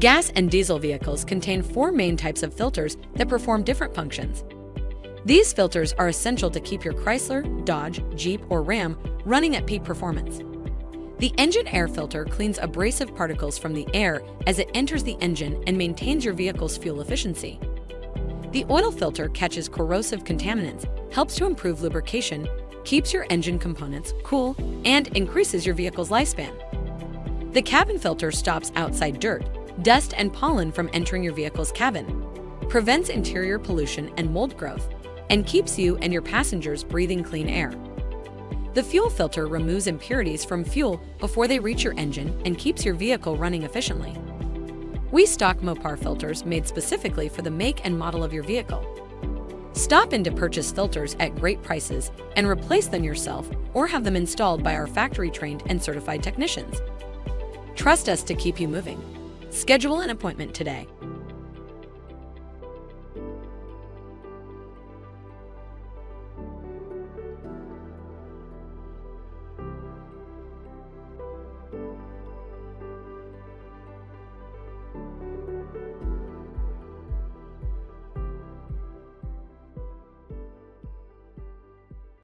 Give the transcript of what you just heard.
Gas and diesel vehicles contain 4 main types of filters that perform different functions. These filters are essential to keep your Chrysler, Dodge, Jeep, or Ram running at peak performance. The engine air filter cleans abrasive particles from the air as it enters the engine and maintains your vehicle's fuel efficiency. The oil filter catches corrosive contaminants, helps to improve lubrication, keeps your engine components cool, and increases your vehicle's lifespan. The cabin filter stops outside dirt, dust, and pollen from entering your vehicle's cabin, prevents interior pollution and mold growth, and keeps you and your passengers breathing clean air. The fuel filter removes impurities from fuel before they reach your engine and keeps your vehicle running efficiently. We stock Mopar filters made specifically for the make and model of your vehicle. Stop in to purchase filters at great prices and replace them yourself or have them installed by our factory-trained and certified technicians. Trust us to keep you moving. Schedule an appointment today.